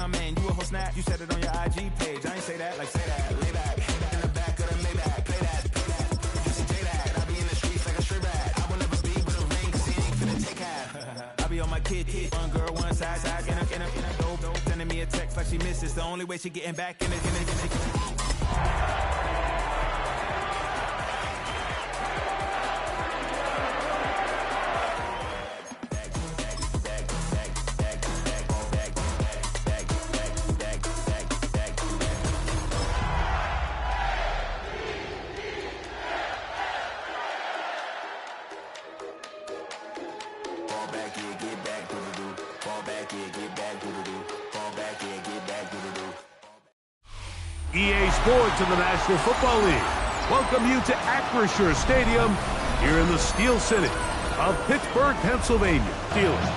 my man, you a whole snap. You said it on your IG page. I ain't say that, like say that. Lay back, in the back of the Maybach. Play that, just say that. I be in the streets like a stray rat. I will never speak with a ring, cause he ain't finna take half. I be on my kid, one girl, one side, in a dope, sending me a text like she misses. The only way she getting back in it. EA Sports in the National Football League welcome you to Acrisure Stadium here in the Steel City of Pittsburgh, Pennsylvania. Steelers.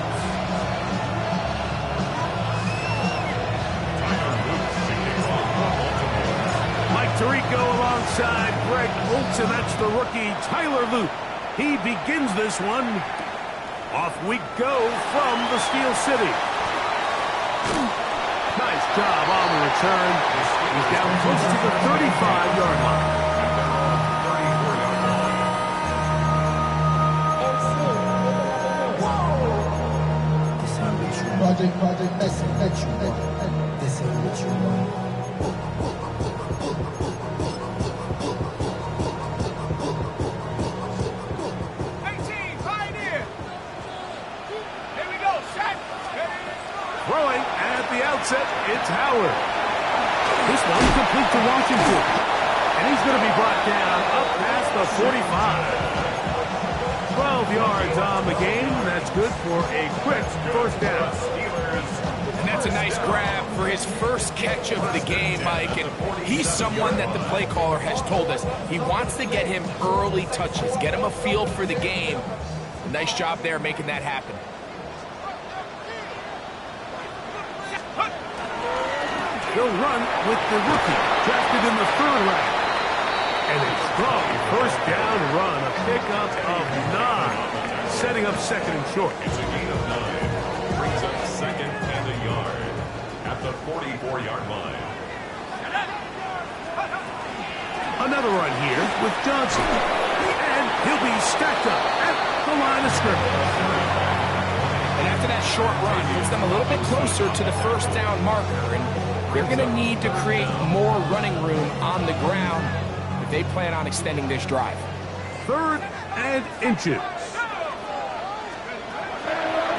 Mike Tirico alongside Greg Olsen. That's the rookie Tyler Luke. He begins this one. Off we go from the Steel City. Nice job on the return. He's down close to the 35-yard line. Project, this ain't what you want. This ain't what you want. Throwing at the outset, it's Howard. This one's complete to Washington. And he's going to be brought down up past the 45. 12 yards on the game. That's good for a quick first down. And that's a nice grab for his first catch of the game, Mike. And he's someone that the play caller has told us he wants to get him early touches, get him a feel for the game. Nice job there making that happen. He'll run with the rookie, drafted in the third round. And a strong first down run, a pickup of 9, setting up second and short. It's a gain of 9, brings up second and a yard at the 44-yard line. Another run here with Johnson. And he'll be stacked up at the line of scrimmage. And after that short run, puts them a little bit closer to the first down marker. And they're going to need to create more running room on the ground if they plan on extending this drive. 3rd and inches.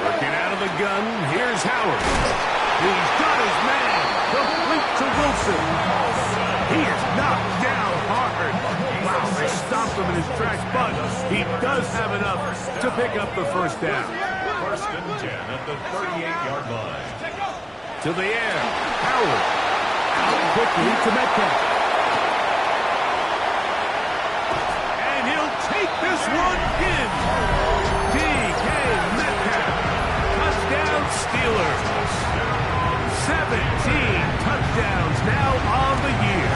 Working out of the gun, here's Howard. He's got his man, complete to Wilson. He is knocked down hard. Wow, they stopped him in his tracks, but he does have enough to pick up the first down. First and 10 at the 38-yard line. To the air, Howard. Out quickly to Metcalf. And he'll take this one in. DK Metcalf. Touchdown Steelers. 17 touchdowns now on the year.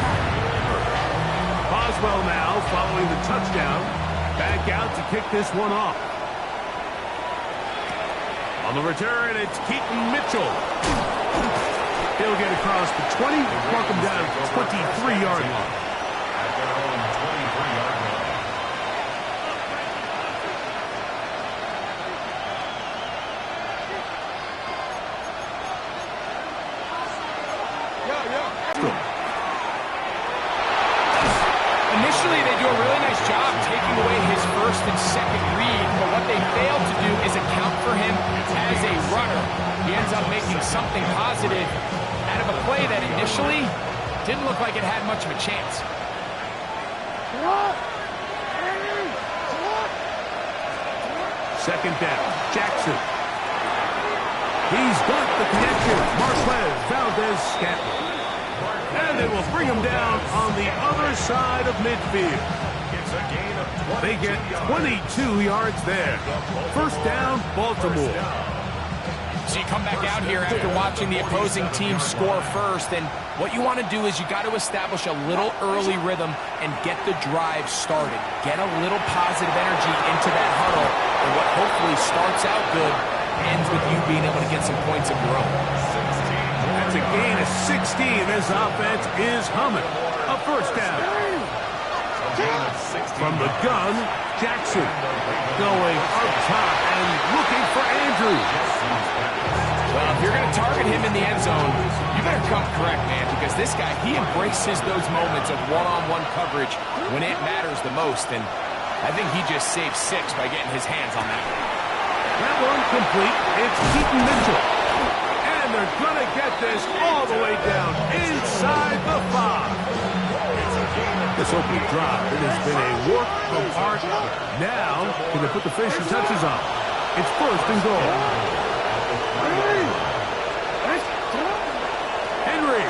Boswell now following the touchdown. Back out to kick this one off. On the return, it's Keaton Mitchell. He'll get across the 20, mark him down at the 23-yard line. At their own 23-yard line. Initially, they do a really nice job taking away his first and second read, but what they fail to do is account for him as a runner. He ends up making something positive out of a play that initially didn't look like it had much of a chance. Second down, Jackson. He's got the connection. Marquez Valdez-Scantling. And they will bring him down on the other side of midfield. It's a gain of 22 They get 22 yards there. First down, Baltimore. So you come back out here after watching the opposing team score first, and what you want to do is you got to establish a little early rhythm and get the drive started. Get a little positive energy into that huddle, and what hopefully starts out good ends with you being able to get some points of your own. 16 at That's a gain of 16. This offense is humming. A first down. From the gun, Jackson going up top and looking for Andrews. Well, if you're going to target him in the end zone, you better come correct, man, because this guy, he embraces those moments of one-on-one coverage when it matters the most, and I think he just saved 6 by getting his hands on that. That one complete. It's Keaton Mitchell. And they're going to get this all the way down inside the 5. This opening drop, it has been a work of art. Now, can they put the finishing touches on? It's first and goal. Henry.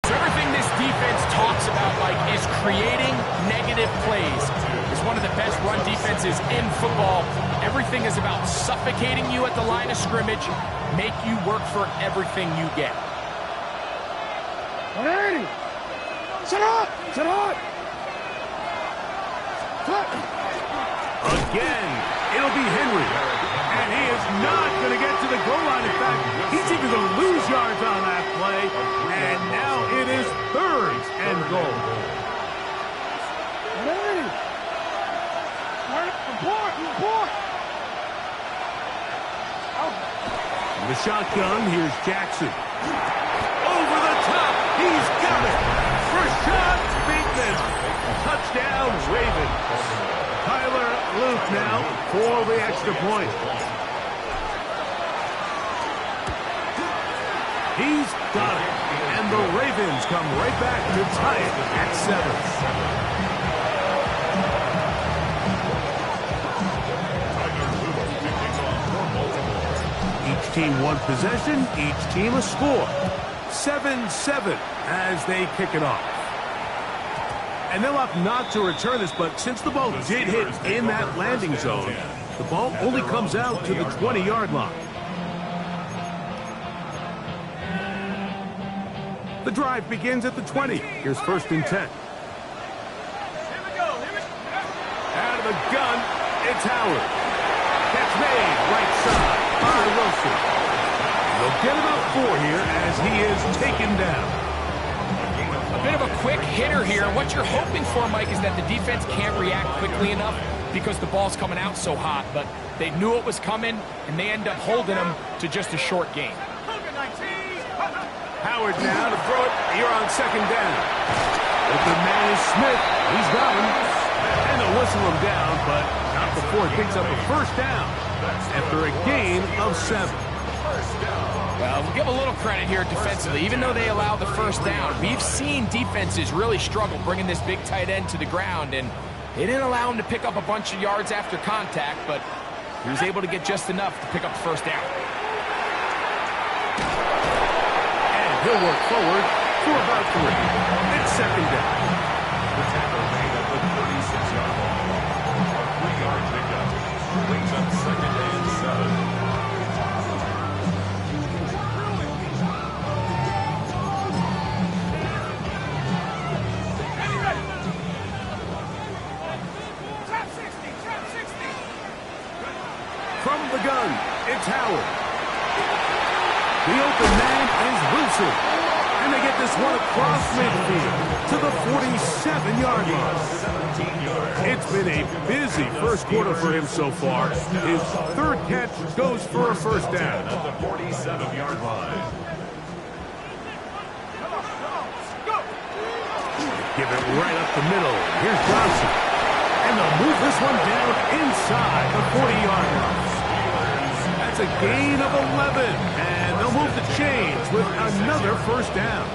So everything this defense talks about, Mike, is creating negative plays. It's one of the best run defenses in football. Everything is about suffocating you at the line of scrimmage, make you work for everything you get. Set up! Again, it'll be Henry. And he is not going to get to the goal line. In fact, he's even going to lose yards on that play. And now it is third and goal. The shotgun, here's Jackson. Over the top, he's got it. Rashad Bateman. Touchdown, Ravens. Tyler Luke now for the extra point. He's got it. And the Ravens come right back to tie it at 7. Each team one possession, each team a score. 7-7 as they kick it off. And they'll opt not to return this, but since the ball did hit in that landing zone, the ball only comes out to the 20-yard line. The drive begins at the 20. Here's first and 10. Out of the gun, it's Howard. Catch made, right side by Wilson. They'll get about 4 here as he is taken down. A bit of a quick hitter here. What you're hoping for, Mike, is that the defense can't react quickly enough because the ball's coming out so hot, but they knew it was coming, and they end up holding them to just a short gain. Howard now to throw it here on second down. Open man is Smith. He's got him. And they'll whistle him down, but not before he picks up a first down after a gain of 7. Well, we'll give a little credit here defensively. Even though they allow the first down, we've seen defenses really struggle bringing this big tight end to the ground, and they didn't allow him to pick up a bunch of yards after contact, but he was able to get just enough to pick up the first down. And he'll work forward for about 3. It's second down. The tackle made at the 36-yard line. A 3-yard pickup brings up second and 7. From the gun, it's Howard. The open man is Wilson. And they get this one across midfield to the 47-yard line. It's been a busy first quarter for him so far. His third catch goes for a first down. At the 47-yard line. Give it right up the middle. Here's Johnson. And they'll move this one down inside the 40-yard line. That's a gain of 11. And they'll move the chains with another first down.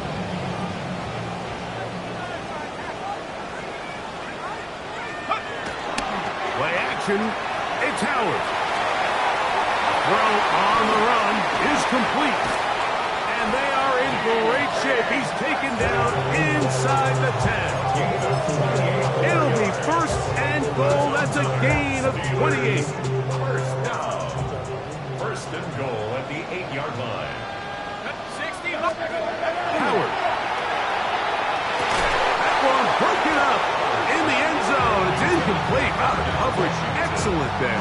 Play action. It's Howard. Throw on the run is complete. And they are in great shape. He's taken down inside the 10. It'll be first and goal. That's a gain of 28. First down. First and goal at the 8-yard line. 60. Howard. That one broken up in the end zone. It's incomplete. Out of coverage. excellent there.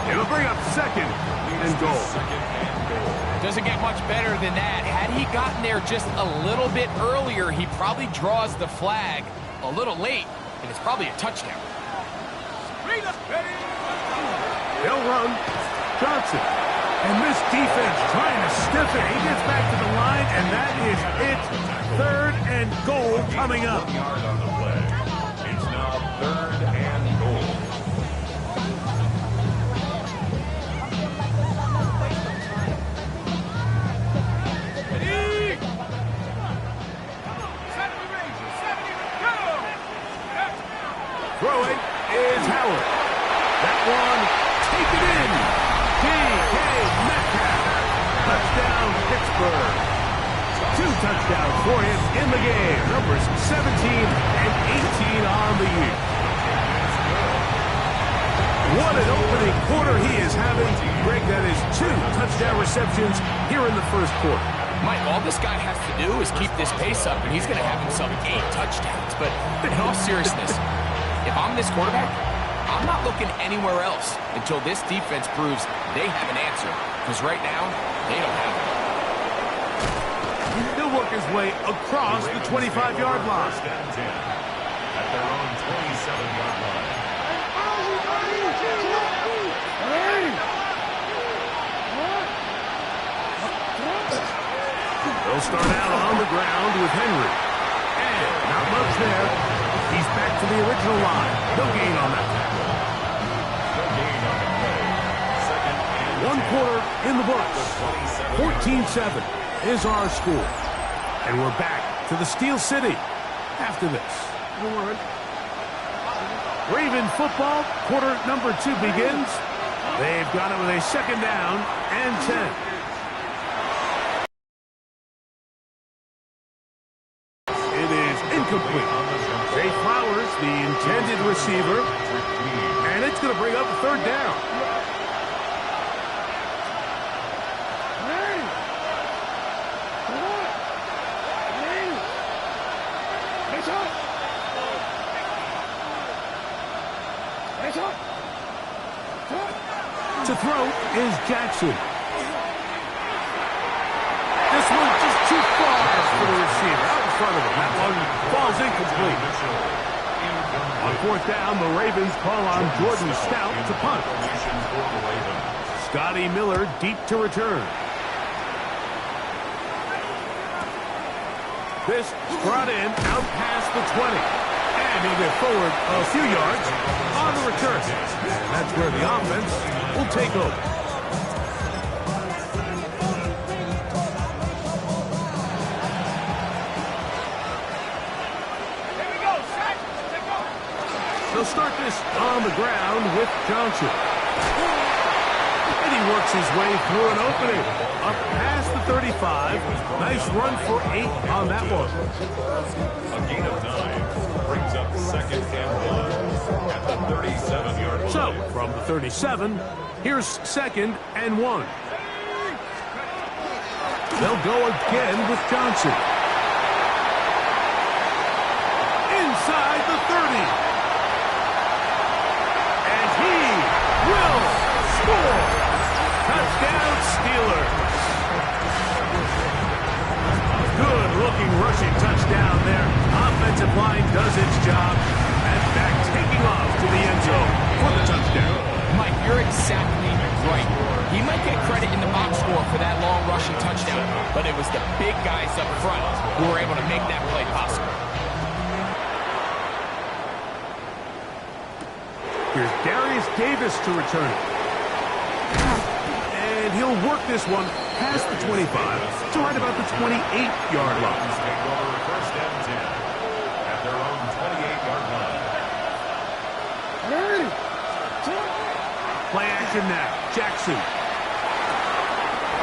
It'll bring up second and goal. Doesn't get much better than that. Had he gotten there just a little bit earlier, he probably draws the flag a little late, and it's probably a touchdown. They'll run. Johnson. And this defense trying to stiff it. He gets back to the line, and that is it. Third and goal coming up. 1 yard on the play. It's now third and goal. Throwing is Howard. That one, take it in. D.K. Metcalf. Touchdown, Pittsburgh. 2 touchdowns for him in the game. Numbers 17 and 18 on the year. What an opening quarter he is having. Greg, that is 2 touchdown receptions here in the first quarter. Mike, all this guy has to do is keep this pace up, and he's going to have himself 8 touchdowns. But in all seriousness, if I'm this quarterback, I'm not looking anywhere else until this defense proves they have an answer. Because right now, they don't have it. He'll work his way across the 25-yard line. First and 10 at their own 27-yard line. They'll start out on the ground with Henry. And not much there. He's back to the original line. No gain on that tackle. No gain on the play. Second and 1 quarter in the books. 14-7 is our score. And we're back to the Steel City after this. Raven football, quarter number 2 begins. They've got it with a second down and 10. It is incomplete. Zay Flowers, the intended receiver, and it's going to bring up a third down. To throw is Jackson. This one just too far for the receiver. Out in front of him. That one falls incomplete. On 4th down, the Ravens call on Jordan Stout to punt. Scotty Miller deep to return. This is brought in out past the 20. And he'll get forward a few yards on the return. And that's where the offense will take over. They'll start this on the ground with Johnson. And he works his way through an opening. Up past the 35. Nice run for 8 on that one. A gain of 9 brings up second and 1 at the 37-yard line. So, from the 37, here's second and 1. They'll go again with Johnson. Inside the 30. And he will score. Touchdown, Steelers. Good-looking rushing touchdown there. Offensive line does its job. And back taking off to the end zone for the touchdown. Mike, you're exactly right. He might get credit in the box score for that long rushing touchdown, but it was the big guys up front who were able to make that play possible. Here's Darius Davis to return it. And he'll work this one past the 25 to right about the 28-yard line. Take over first and 10 at their own 28-yard line. Play action now. Jackson.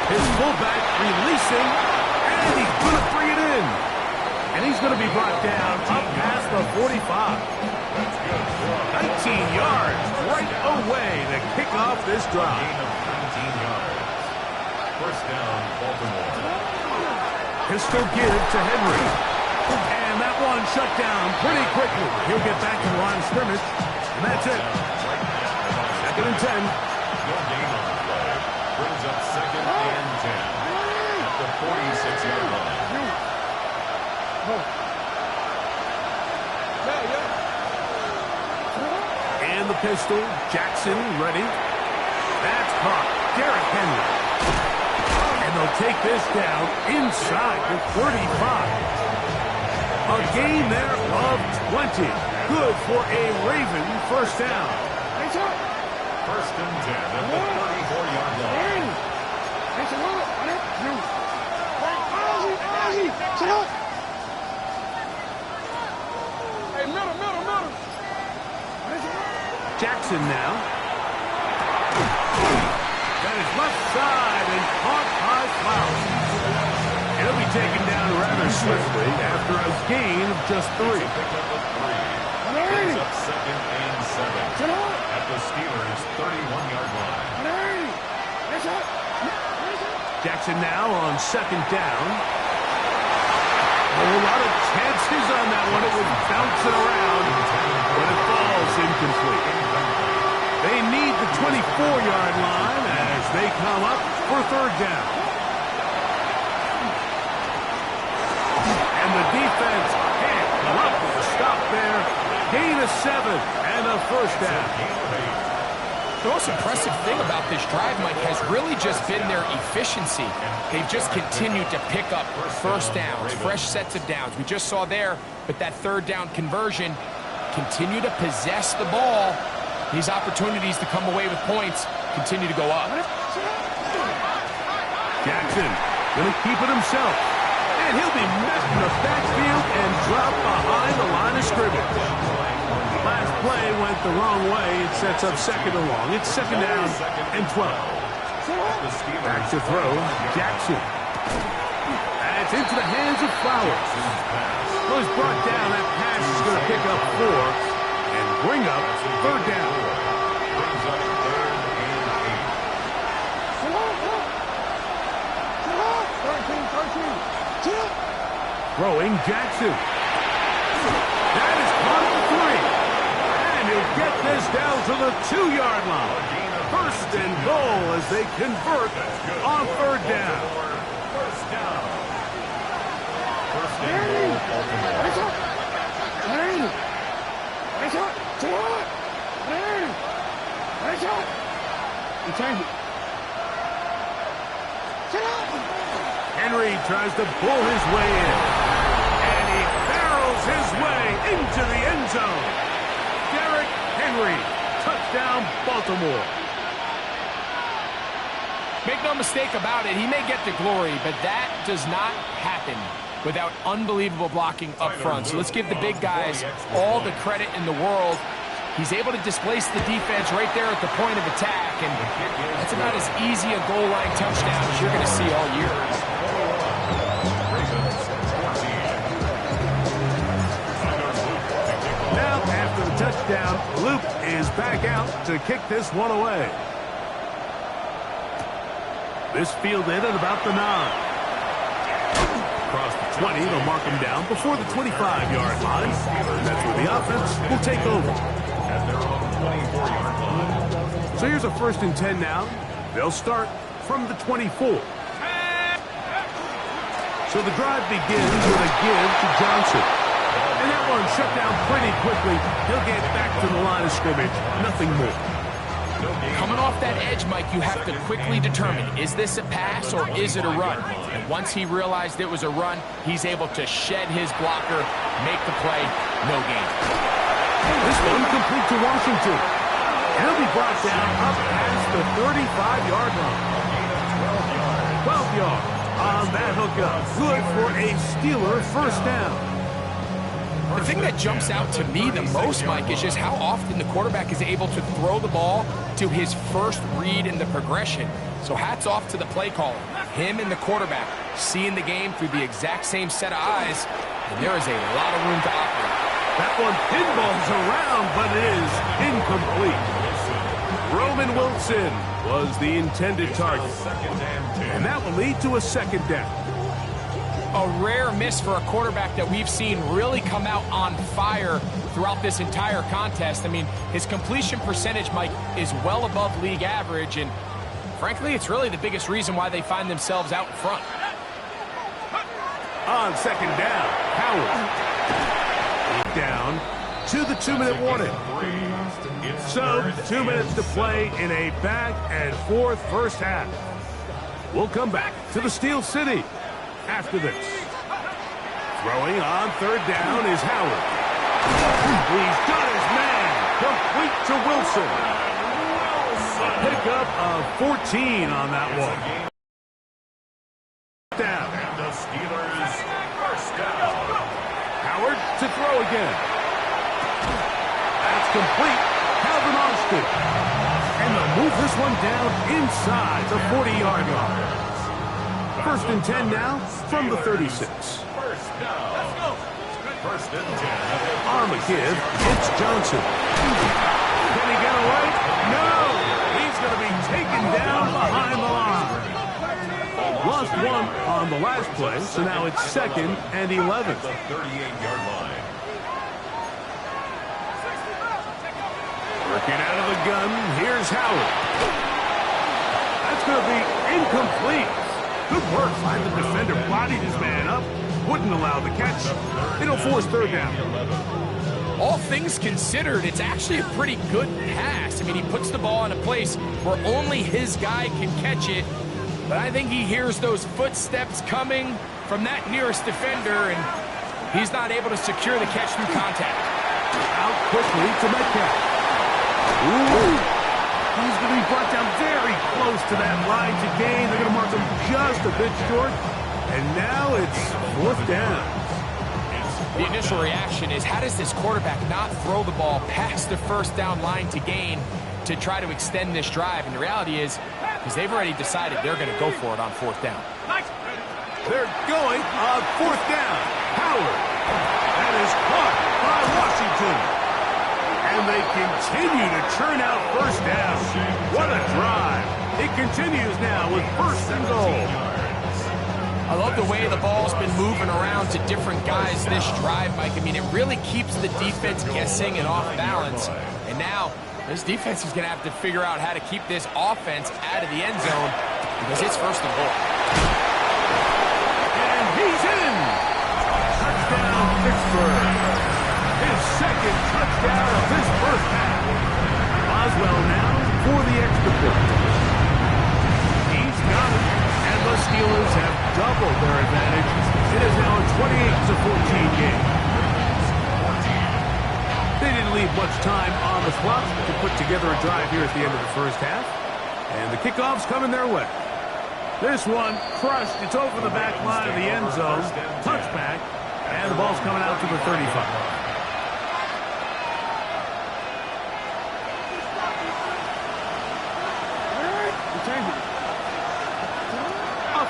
His fullback releasing, and he's going to bring it in. And he's going to be brought down up past the 45. 19 yards right away to kick off this drive. Gain of 19 yards. First down, Baltimore. Pistol give to Henry. And that one shut down pretty quickly. He'll get back to the line of scrimmage, and that's it. At Second and 10. No gain on the play. Brings up second and 10 at the 46-yard line. And the pistol. Jackson ready. That's caught. Derrick Henry. And they'll take this down inside the 35. A gain there of 20. Good for a Raven first down. First and 10 at the 34-yard line. Jackson now. That is left side and caught by Flowers. He'll be taken down rather swiftly after a gain of just 3. Pick up a 3. Brings up second and 7 at the Steelers' 31-yard line. Jackson now on second down. A lot of chances on that one. It was bouncing around, but it falls incomplete. They need the 24-yard line as they come up for third down. And the defense can't come up with a stop there. Gain of 7 and a first down. The most impressive thing about this drive, Mike, has really just been their efficiency. They've just continued to pick up first downs, fresh sets of downs. We just saw there, but that third down conversion, continue to possess the ball. These opportunities to come away with points continue to go up. Jackson going to keep it himself. And he'll be met in the backfield and dropped behind the line of scrimmage. Last play went the wrong way. It sets up second and long. It's second down and 12. Back to throw. Jackson. That's into the hands of Flowers. Well, he's brought down. That pass is going to pick up 4 and bring up third down. Brings up third and 8. Throwing Jackson. That is caught at 3. He'll get this down to the 2-yard line. First and goal as they convert on third down. First down. First and goal, Baltimore. Henry tries to pull his way in. And he barrels his way into the end zone. Derrick Henry, touchdown Baltimore. Make no mistake about it, he may get the glory, but that does not happen without unbelievable blocking up front. So let's give the big guys all the credit in the world. He's able to displace the defense right there at the point of attack, and that's about as easy a goal line touchdown as you're going to see all year. Now, after the touchdown, Luke is back out to kick this one away. This fielded at about the 9. Across the 20, they'll mark him down before the 25-yard line. That's where the offense will take over. At their own 24-yard line. So here's a first and 10 now. They'll start from the 24. So the drive begins with a give to Johnson. And that one shut down pretty quickly. He'll get back to the line of scrimmage. Nothing more. Coming off that edge, Mike, you have to quickly determine, is this a pass or is it a run? And once he realized it was a run, he's able to shed his blocker, make the play, no gain. This one complete to Washington. And he'll be brought down up past the 35-yard line. 12 yards on that hookup. Good for a Steeler first down. The thing that jumps out to me the most, Mike, is just how often the quarterback is able to throw the ball to his first read in the progression. So hats off to the play caller. Him and the quarterback seeing the game through the exact same set of eyes, and there is a lot of room to operate. That one pinballs around, but it is incomplete. Roman Wilson was the intended target. And that will lead to a second down. A rare miss for a quarterback that we've seen really come out on fire throughout this entire contest. I mean, his completion percentage, Mike, is well above league average, and frankly, it's really the biggest reason why they find themselves out in front. On second down, Howard. Down to the 2-minute warning. So, 2 minutes to play in a back-and-forth first half. We'll come back to the Steel City after this. Throwing on third down is Howard. He's got his man. Complete to Wilson. A pickup of 14 on that one. Down. And the Steelers first down. Howard to throw again. That's complete. Calvin Austin. And they'll move this one down inside the 40-yard line. First and 10 now from the 36. First down. Let's go. First and 10. On the give, it's Johnson. Can he get away? No! He's going to be taken down behind the line. Lost one on the last play, so now it's 2nd and 11. The 38-yard line. Working out of the gun, here's Howard. That's going to be incomplete. Good work by the defender. Bodied his man up. Wouldn't allow the catch. It'll force third down. All things considered, it's actually a pretty good pass. I mean, he puts the ball in a place where only his guy can catch it. But I think he hears those footsteps coming from that nearest defender, and he's not able to secure the catch through contact. Out quickly to Metcalf. Ooh. He's going to be brought down very close to that line to gain. They're going to mark him just a bit short. And now it's 4th down. The initial reaction is, how does this quarterback not throw the ball past the first down line to gain to try to extend this drive? And the reality is, because they've already decided they're going to go for it on 4th down. They're going on 4th down. Howard. That is caught by Washington. And they continue to churn out first down. What a drive. It continues now with 1st and goal. I love the way the ball's been moving around to different guys this drive, Mike. I mean, it really keeps the defense guessing and off balance. And now, this defense is going to have to figure out how to keep this offense out of the end zone because it's 1st and goal. And he's in. Touchdown, Pittsburgh. His 2nd touchdown of this first half. Boswell now for the extra point. He's got it. And the Steelers have doubled their advantage. It is now a 28-14 game. They didn't leave much time on the clock to put together a drive here at the end of the first half. And the kickoff's coming their way. This one crushed. It's over the back line of the end zone. Touchback. And the ball's coming out to the 35.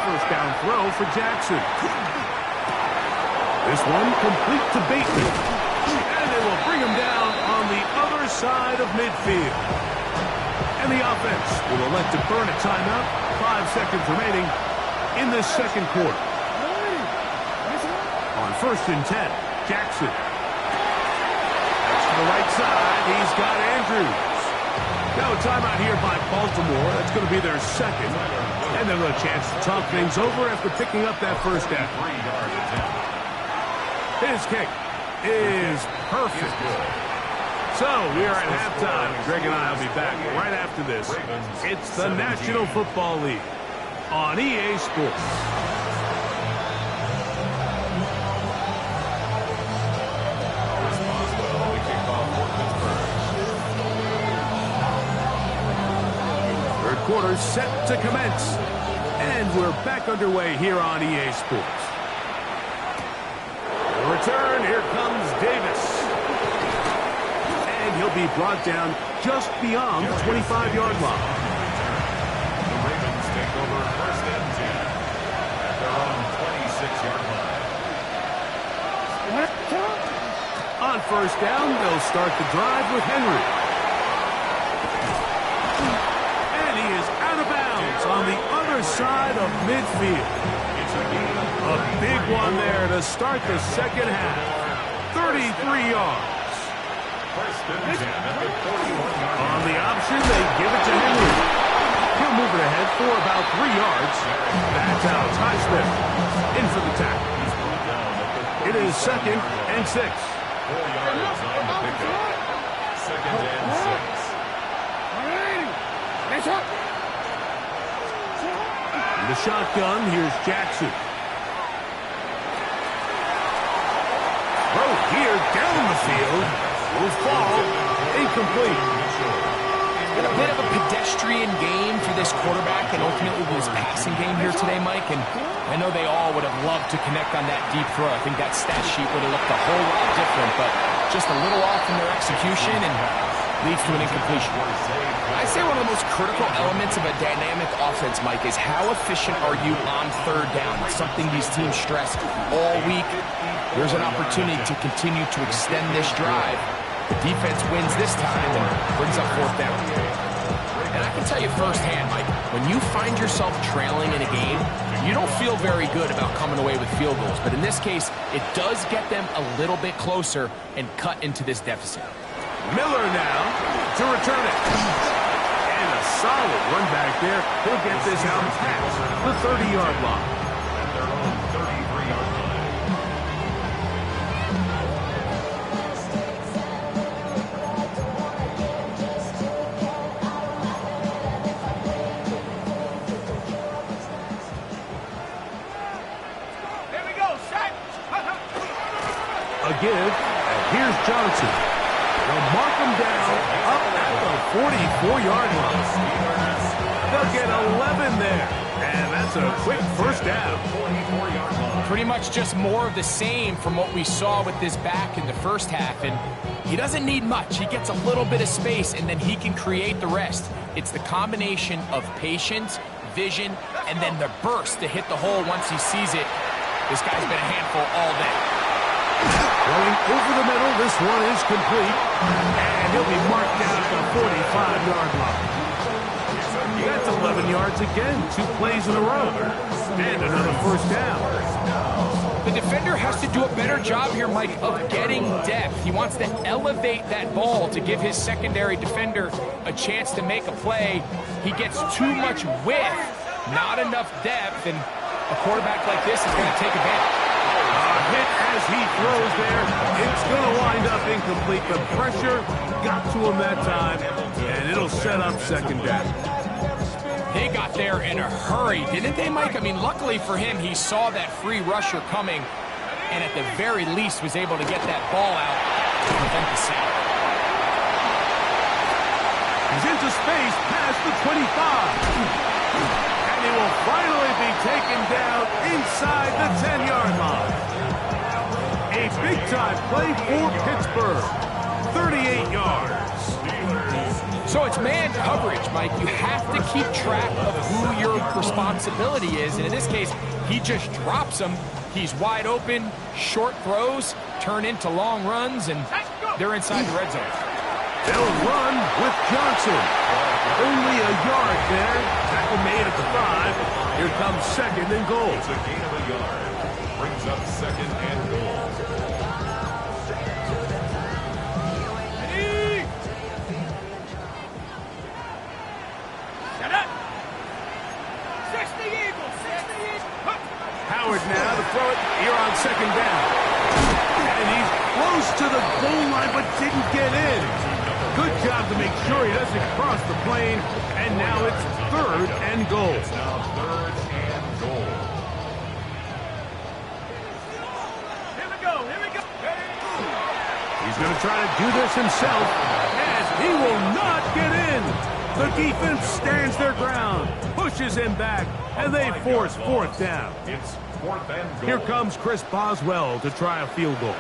First down throw for Jackson. This one complete to Bateman. And they will bring him down on the other side of midfield. And the offense will elect to burn a timeout. 5 seconds remaining in this 2nd quarter. On 1st and 10, Jackson. That's to the right side. He's got Andrews. Now a timeout here by Baltimore. That's going to be their 2nd. And they'll have a chance to talk things over after picking up that first down. His kick is perfect. So we are at halftime. Greg and I will be back right after this. It's the National Football League on EA Sports. Quarter set to commence. And we're back underway here on EA Sports. The return, here comes Davis. And he'll be brought down just beyond the 25-yard line. The Ravens take over 1st and 10 at their own 26-yard line. On 1st down, they'll start the drive with Henry. On the other side of midfield. A big one there to start the 2nd half. 33 yards. First and 10 at the 41-yard line. On the option, they give it to Henry. He'll move it ahead for about 3 yards. That's Alex Highsmith in for the tackle. It is 2nd and 6. 4 yards on the pickup. 2nd and 6. In the shotgun, here's Jackson. Throw here down the field. Will fall. Incomplete. It's been a bit of a pedestrian game for this quarterback and ultimately this passing game here today, Mike. And I know they all would have loved to connect on that deep throw. I think that stat sheet would have looked a whole lot different, but just a little off in their execution and leads to an incompletion. I say one of the most critical elements of a dynamic offense, Mike, is how efficient are you on 3rd down? It's something these teams stress all week. There's an opportunity to continue to extend this drive. The defense wins this time and brings up 4th down. And I can tell you firsthand, Mike, when you find yourself trailing in a game, you don't feel very good about coming away with field goals. But in this case, it does get them a little bit closer and cut into this deficit. Miller now to return it. And a solid run back there. He'll get this out past the 30-yard line. At their own 33-yard line. A give, and here's Johnson. They'll mark him down up at the 44-yard line. They'll get 11 there, and that's a quick first down. Pretty much just more of the same from what we saw with this back in the first half, and he doesn't need much. He gets a little bit of space, and then he can create the rest. It's the combination of patience, vision, and then the burst to hit the hole once he sees it. This guy's been a handful all day. Going over the middle, this one is complete, and he'll be marked down at the 45-yard line. That's 11 yards again, 2 plays in a row, and another first down. The defender has to do a better job here, Mike, of getting depth. He wants to elevate that ball to give his secondary defender a chance to make a play. He gets too much width, not enough depth, and a quarterback like this is going to take advantage. Hit as he throws there. It's going to wind up incomplete. The pressure got to him that time, and it'll set up 2nd down. They got there in a hurry, didn't they, Mike? I mean, luckily for him, he saw that free rusher coming, and at the very least was able to get that ball out to prevent the sack. He's into space past the 25. And he will finally be taken down inside the 10-yard line. A big-time play for Pittsburgh. 38 yards. So it's man coverage, Mike. You have to keep track of who your responsibility is. And in this case, he just drops him. He's wide open. Short throws turn into long runs, and they're inside the red zone. They'll run with Johnson. Only a yard there. Tackle made at the 5. Here comes 2nd and goal. It's a gain of a yard. Brings up 2nd and goal. Howard now to throw it here on 2nd down. And he's close to the goal line but didn't get in. Good job to make sure he doesn't cross the plane. And now it's 3rd and goal. It's now 3rd and goal. Here we go. He's going to try to do this himself. And he will not get in. The defense stands their ground, pushes him back, and they force 4th down. It's 4th and goal. Here comes Chris Boswell to try a field goal.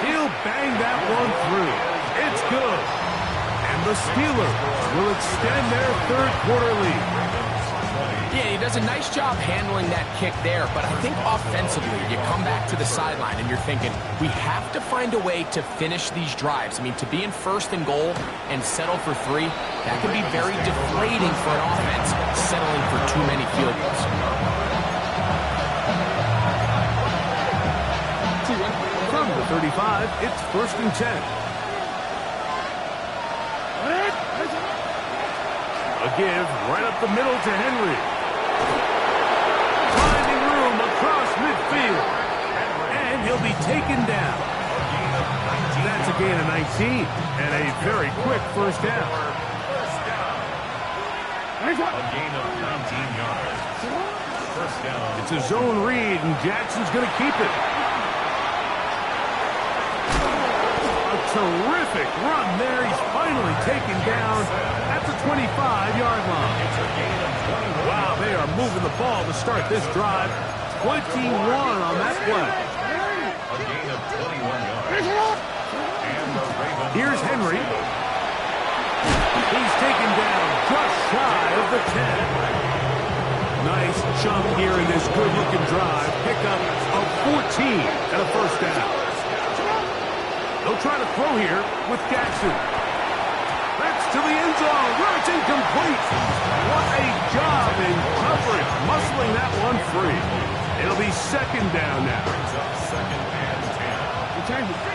He'll bang that one through. It's good. And the Steelers will extend their 3rd quarter lead. Yeah, he does a nice job handling that kick there, but I think offensively, you come back to the sideline and you're thinking, we have to find a way to finish these drives. I mean, to be in 1st and goal and settle for 3, that can be very deflating for an offense settling for too many field goals. From the 35, it's 1st and 10. A give right up the middle to Henry. Finding room across midfield. And he'll be taken down. That's a gain of 19 and a very quick first down. A gain of 19 yards. First down. It's a zone read, and Jackson's going to keep it. A terrific run there. He's finally taken down at the 25-yard line. It's a gain of 21. Wow, they are moving the ball to start this drive. 21 on that play. A gain of 21 yards. And the Ravens. Here's Henry. He's taken down just shy of the 10. Nice jump here in this good-looking drive. Pickup of 14 and a first down. They'll try to throw here with Jackson. That's to the end zone where it's incomplete. What a job in coverage, muscling that one free. It'll be second down now. Second and 10.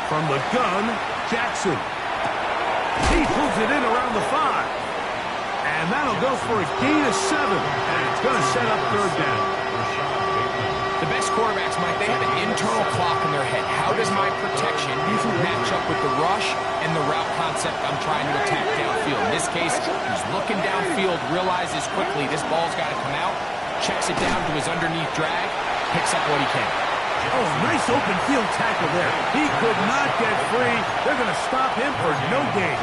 From the gun, Jackson. He pulls it in around the 5. And that'll go for a gain of 7. And it's going to set up third down. The best quarterbacks, Mike, they have an internal clock in their head. How does my protection match up with the rush and the route concept I'm trying to attack downfield? In this case, he's looking downfield, realizes quickly this ball's got to come out, checks it down to his underneath drag, picks up what he can. Oh, nice open field tackle there. He could not get free. They're going to stop him for no gain.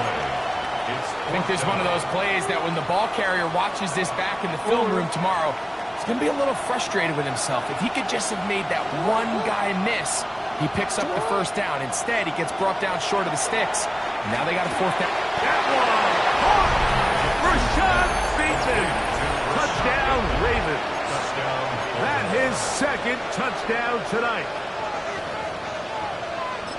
I think there's one of those plays that when the ball carrier watches this back in the film room tomorrow, he's going to be a little frustrated with himself. If he could just have made that one guy miss, he picks up the first down. Instead, he gets brought down short of the sticks. Now they got a fourth down. That one caught. Rashad Bateman. Touchdown, Ravens. Touchdown. That his second touchdown tonight.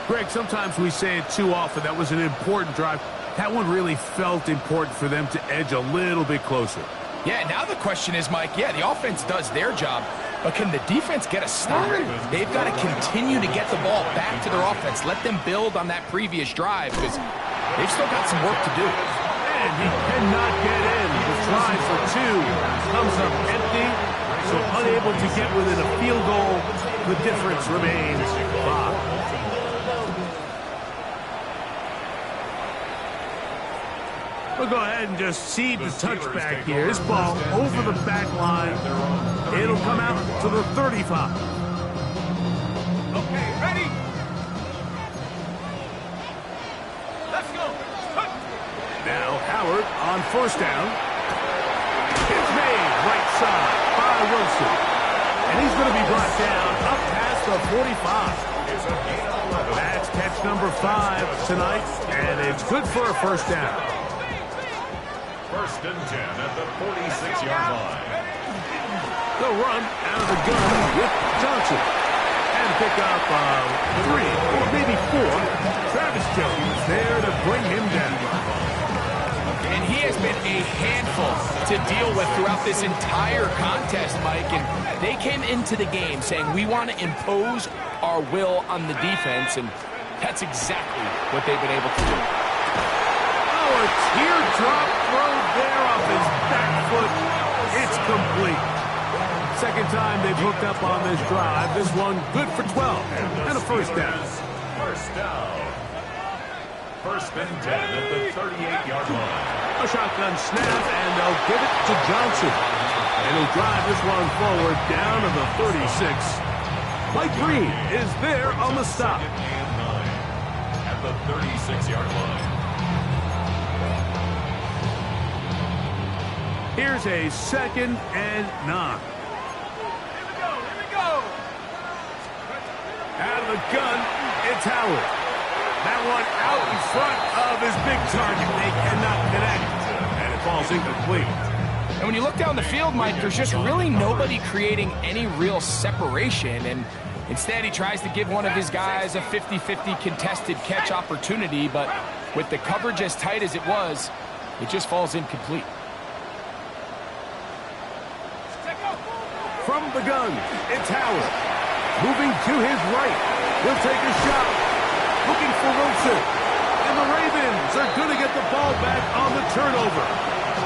Greg, sometimes we say it too often. That was an important drive. That one really felt important for them to edge a little bit closer. Yeah, now the question is, Mike, yeah, the offense does their job, but can the defense get a stop? They've got to continue to get the ball back to their offense. Let them build on that previous drive because they've still got some work to do. And he cannot get in. The try for 2 comes up empty, so unable to get within a field goal. The difference remains 5. We'll go ahead and just seed the touchback here. This ball over the back line. It'll come out to the 35. Okay, ready? Let's go. Now Howard on first down. It's made right side by Wilson. And he's going to be brought down up past the 45. That's catch number 5 tonight, and it's good for a first down. First and 10 at the 46-yard line. They'll run out of the gun with Johnson. And pick up 3 or maybe 4. Travis Jones there to bring him down. And he has been a handful to deal with throughout this entire contest, Mike. And they came into the game saying, we want to impose our will on the defense. And that's exactly what they've been able to do. Oh, a teardrop throw there off his back foot. It's complete. Second time they've hooked up on this drive. This one good for 12 and a first down. First down. First and 10 at the 38-yard line. A shotgun snap, and they'll give it to Johnson. And he'll drive this one forward down to the 36. Mike Green is there on the stop. Second and 9 at the 36-yard line. Here's a second and 9. Here we go. Out of the gun, it's Howard. That one out in front of his big target. They cannot connect, and it falls incomplete. And when you look down the field, Mike, there's just really nobody creating any real separation. And instead, he tries to give one of his guys a 50-50 contested catch opportunity. But with the coverage as tight as it was, it just falls incomplete. From the gun, it's Howard. Moving to his right. He'll take a shot. Looking for Wilson. And the Ravens are going to get the ball back on the turnover.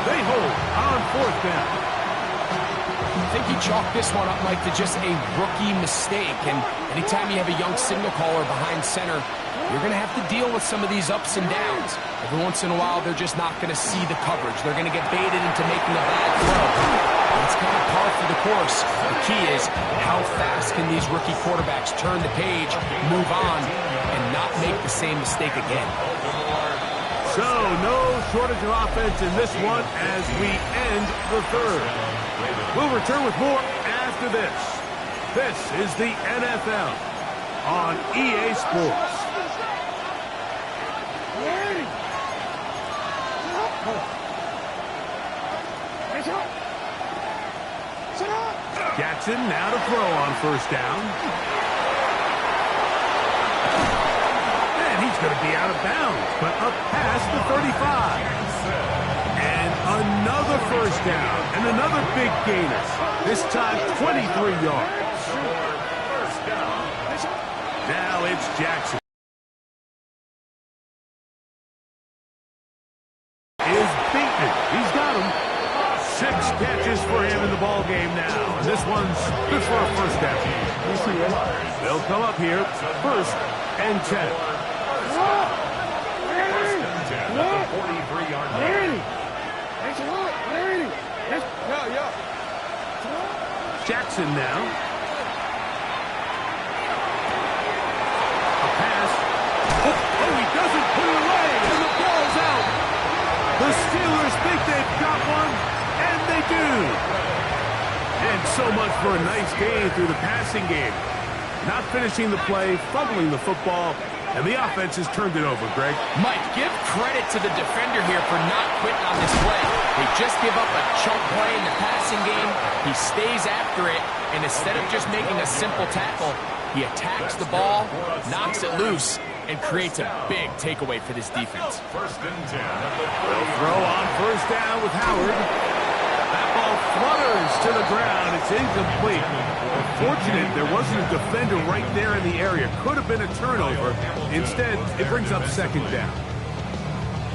They hold on 4th down. I think he chalked this one up, Mike, to just a rookie mistake. And anytime you have a young signal caller behind center, you're going to have to deal with some of these ups and downs. Every once in a while, they're just not going to see the coverage. They're going to get baited into making a bad throw. It's kind of par for the course. The key is how fast can these rookie quarterbacks turn the page, move on, and not make the same mistake again. So, no shortage of offense in this one as we end the 3rd. We'll return with more after this. This is the NFL on EA Sports. Jackson now to throw on 1st down. And he's going to be out of bounds, but up past the 35. And another 1st down, and another big gainer. This time 23 yards. Now it's Jackson. Is beaten it. He's got him. 6 catches for him in the ball game now. And this one's good for a 1st down. They'll come up here. 1st and 10. Jackson now. A pass. Oh, he doesn't put it away, and the ball's out. The Steelers think they've got one, and they do. And so much for a nice gain through the passing game. Not finishing the play, fumbling the football, and the offense has turned it over, Greg. Mike, give credit to the defender here for not quitting on this play. They just give up a chunk play in the passing game. He stays after it, and instead of just making a simple tackle, he attacks the ball, knocks it loose, and creates a big takeaway for this defense. They'll throw on 1st down with Howard. That ball flutters to the ground. It's incomplete. Fortunate there wasn't a defender right there in the area. Could have been a turnover. Instead, it brings up 2nd down.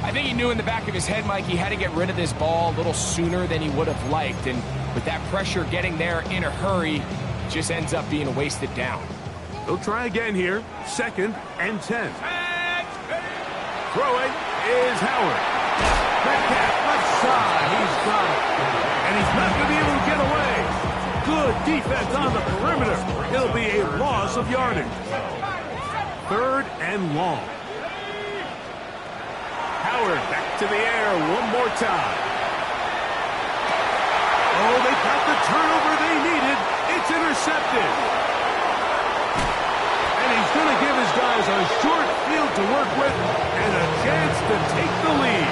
I think he knew in the back of his head, Mike, he had to get rid of this ball a little sooner than he would have liked. And with that pressure getting there in a hurry, it just ends up being a wasted down. They'll try again here. 2nd and 10. Throwing is Howard. Metcalf left side. He's got it. And he's not going to be able to get away. Good defense on the perimeter. It'll be a loss of yardage. 3rd and long. Howard back to the air one more time. Oh, they got the turnover they needed. It's intercepted. And he's going to give his guys a short field to work with and a chance to take the lead.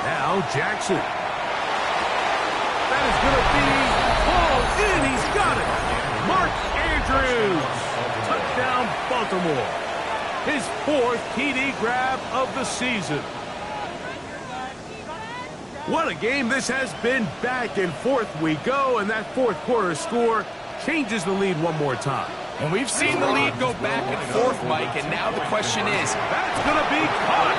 Now Jackson. That is going to be hauled in. He's got it. Mark Andrews. Touchdown, Baltimore. His 4th TD grab of the season. What a game this has been. Back and forth we go, and that 4th quarter score changes the lead one more time. And we've seen the lead go back and forth, Mike, and now the question is, that's going to be caught.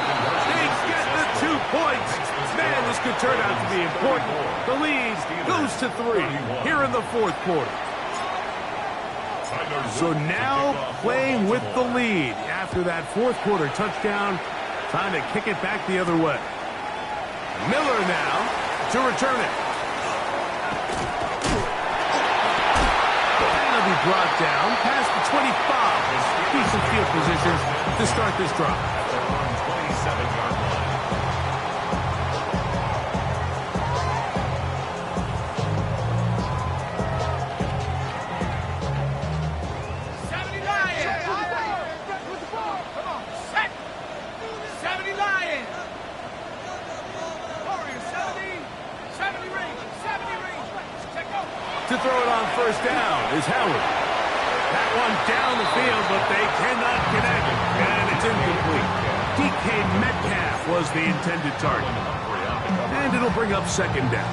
They get the 2 points. Man, this could turn out to be important. The lead goes to 3 here in the 4th quarter. So now playing with the lead after that 4th quarter touchdown, time to kick it back the other way. Miller now to return it. And he'll be brought down past the 25. Decent field position to start this drive. 27-yard line. To throw it on 1st down is Howard. That one down the field, but they cannot connect. And it's incomplete. DK Metcalf was the intended target. And it'll bring up 2nd down.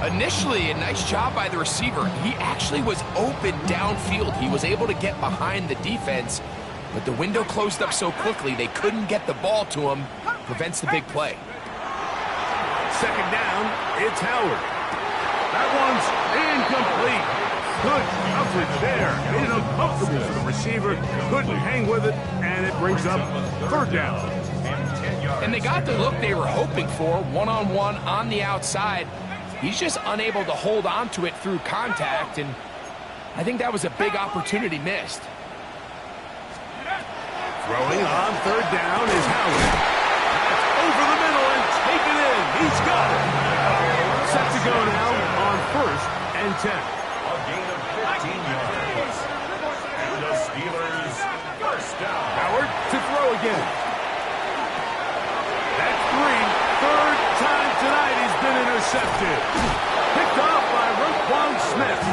Initially, a nice job by the receiver. He actually was open downfield. He was able to get behind the defense, but the window closed up so quickly they couldn't get the ball to him. Prevents the big play. Second down, it's Howard. That one's incomplete. Good coverage there. Made it uncomfortable for the receiver. Couldn't hang with it, and it brings up third down. And they got the look they were hoping for, one-on-one on the outside. He's just unable to hold on to it through contact, and I think that was a big opportunity missed. Throwing on third down is Howard. That's over the middle and taken in. He's got it. Set to go now on first and 10. A gain of 15 yards. And the Steelers first down. Howard to throw again. That's three. Third time tonight he's been intercepted. Picked off by Roquan Smith.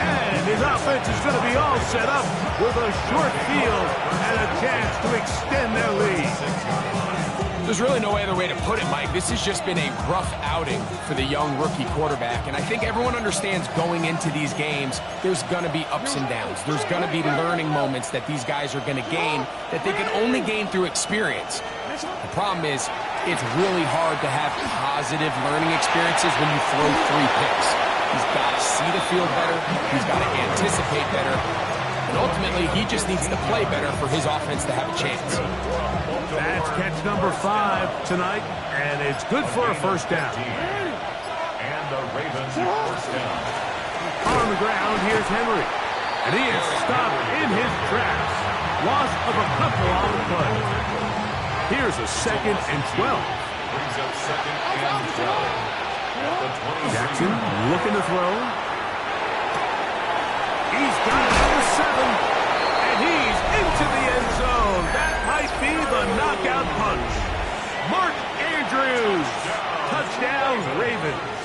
And his offense is going to be all set up with a short field and a chance to extend their lead. There's really no other way to put it, Mike. This has just been a rough outing for the young rookie quarterback, and I think everyone understands going into these games, there's going to be ups and downs. There's going to be learning moments that these guys are going to gain that they can only gain through experience. The problem is, it's really hard to have positive learning experiences when you throw 3 picks. He's got to see the field better. He's got to anticipate better. And ultimately, he just needs to play better for his offense to have a chance. That's catch number 5 tonight, and it's good for a first down. And the Ravens first down. On the ground, here's Henry. And he is stopped in his tracks. Loss of a couple on the play. Here's a second and 12. Brings up second and 12. At the 23. Jackson looking to throw. He's got it at the 7. And he's into the end zone. That might be the knockout punch. Mark Andrews. Touchdown, Ravens.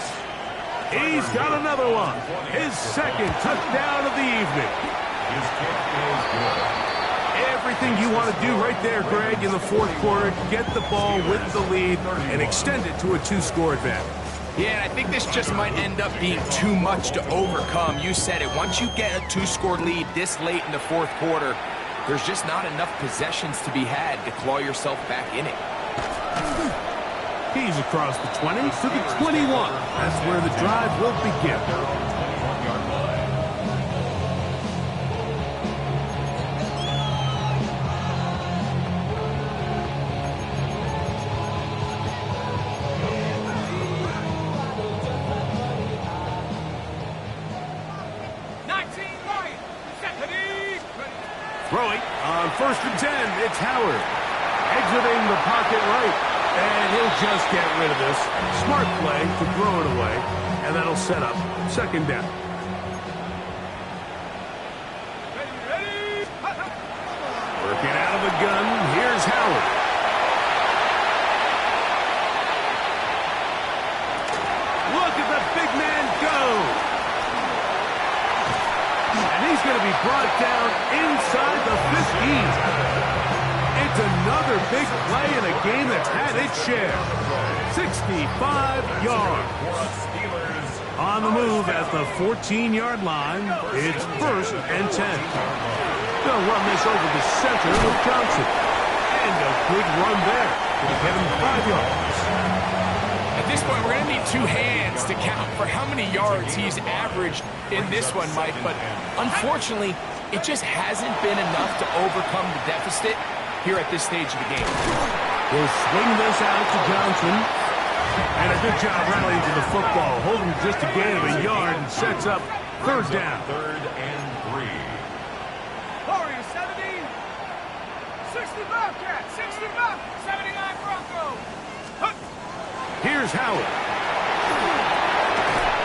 He's got another one. His second touchdown of the evening. His kick is good. Everything you want to do right there, Greg, in the fourth quarter, get the ball with the lead and extend it to a 2-score advantage. Yeah, and I think this just might end up being too much to overcome. You said it. Once you get a 2-score lead this late in the fourth quarter, there's just not enough possessions to be had to claw yourself back in it. He's across the 20 to the 21. That's where the drive will begin. Throwing on first and 10, it's Howard. Exiting the pocket right, and he'll just get rid of this. Smart play to throw it away, and that'll set up second down. Working out of the gun, here's Howard. Look at the big man go! And he's going to be brought down inside the 15. It's another big play in a game that's had its share. 65 yards. On the move at the 14-yard line, it's first and 10. They'll run this over the center with Johnson. And a good run there. Going to get him 5 yards. At this point, we're going to need 2 hands to count for how many yards he's averaged in this one, Mike. But unfortunately, it just hasn't been enough to overcome the deficit here at this stage of the game. He'll swing this out to Johnson. And a good job rallying to the football. Holding just a gain of a yard and sets up third down. Third and 3. Warriors 70, 60 Bobcats, 60 Bobcats, 79 Broncos. Here's Howard.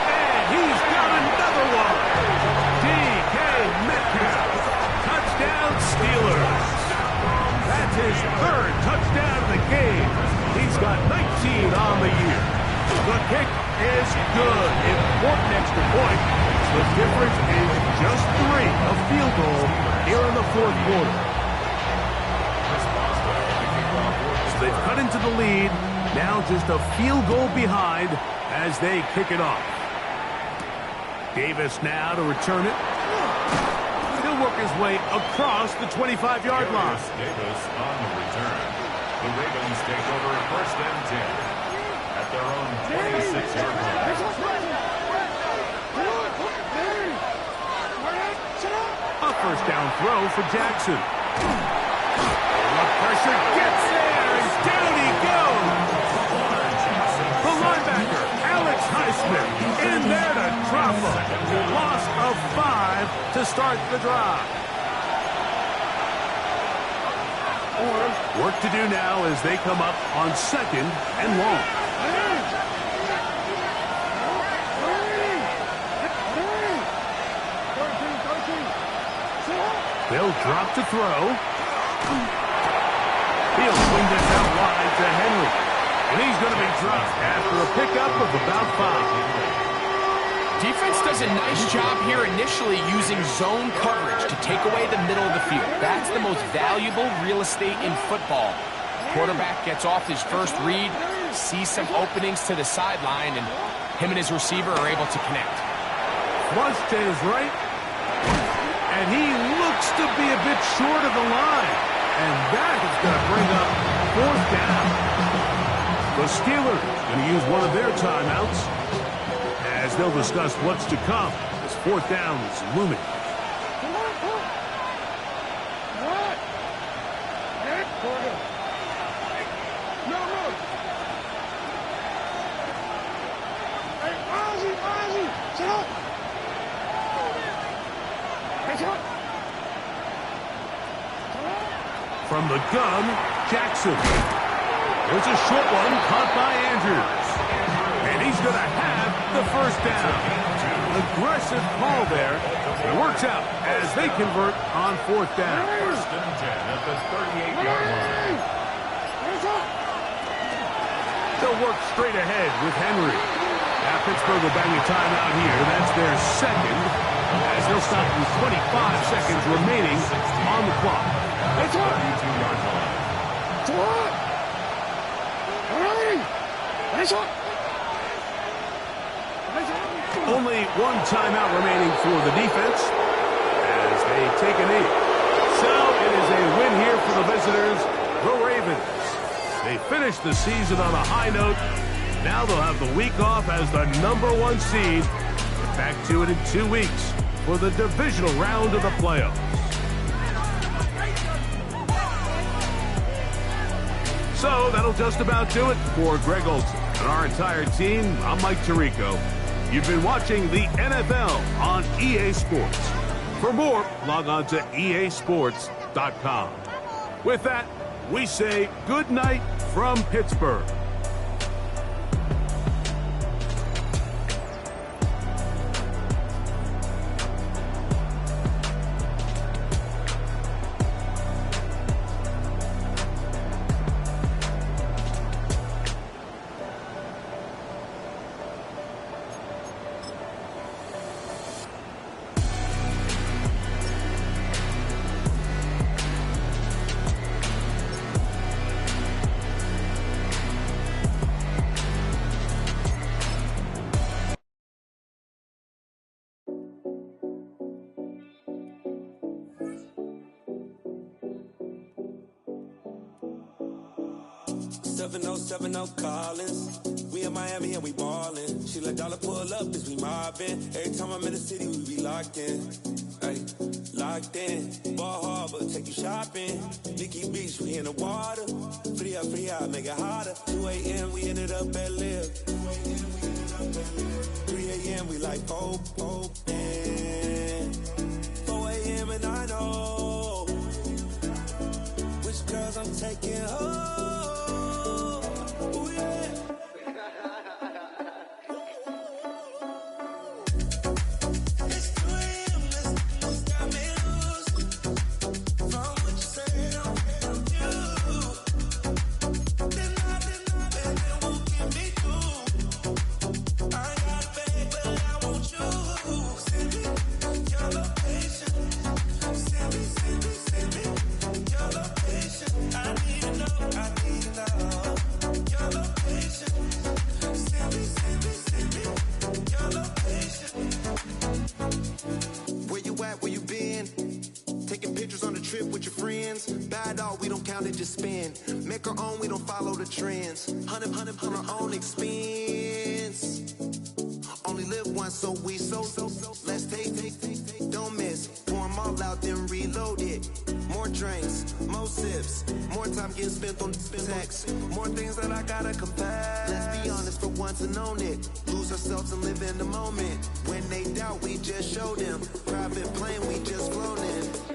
And he's got another one. DK Metcalf. Touchdown Steelers. That's his third touchdown of the game. He's got 19 on the year. The kick is good. Important extra point. The difference is just 3, a field goal here in the fourth quarter. So they've cut into the lead. Now just a field goal behind as they kick it off. Davis now to return it. He'll work his way across the 25-yard line. Davis on the return. The Ravens take over first and 10 at their own 26-yard line. A first down throw for Jackson. What pressure gets there, and down he goes. The linebacker, Alex Highsmith, in there to drop him. Loss of 5 to start the drive. Work to do now as they come up on 2nd and long. They'll drop to throw. He'll swing this out wide to Henry. And he's going to be dropped after a pickup of about 5. Defense does a nice job here initially using zone coverage to take away the middle of the field. That's the most valuable real estate in football. Quarterback gets off his first read, sees some openings to the sideline, and him and his receiver are able to connect. Flush to his right. And he looks to be a bit short of the line. And that is going to bring up 4th down. The Steelers going to use one of their timeouts as they'll discuss what's to come as 4th down is looming. From the gun, Jackson. There's a short one caught by Andrews. And he's going to have the first down. Aggressive call there. It works out as they convert on 4th down. First and 10 at the 38-yard line. They'll work straight ahead with Henry. Now Pittsburgh will bang a timeout here. That's their 2nd, as they'll stop with 25 seconds remaining on the clock. 32-yard line. Only one timeout remaining for the defense as they take a knee. So it is a win here for the visitors, the Ravens. They finished the season on a high note. Now they'll have the week off as the #1 seed. Get back to it in 2 weeks for the divisional round of the playoffs. So that'll just about do it for Greg Olsen and our entire team. I'm Mike Tirico. You've been watching the NFL on EA Sports. For more, log on to easports.com. With that, we say good night from Pittsburgh. Collins. We in Miami and we ballin'. She let dollar pull up as we mobbin'. Every time I'm in the city, we be locked in. Ay, locked in. Ball Harbor, take you shopping. Nikki Beach, we in the water. Free up, make it hotter. 2 a.m. we ended up at Live. 3 a.m. we like Pope, and 4 a.m. and I know which girls I'm taking home. Where you at, where you been? Taking pictures on the trip with your friends. Buy it all, we don't count it, just spend. Make our own, we don't follow the trends. Hundred on our own expense. Only live once, so we so. Let's take, don't miss. Pour 'em all out, then reload it. More drinks, more sips. More time getting spent on text. More things that I gotta confess. Let's be honest for once and own it. Lose ourselves and live in the moment. When they doubt, we just show them. Private plane, we just flown in.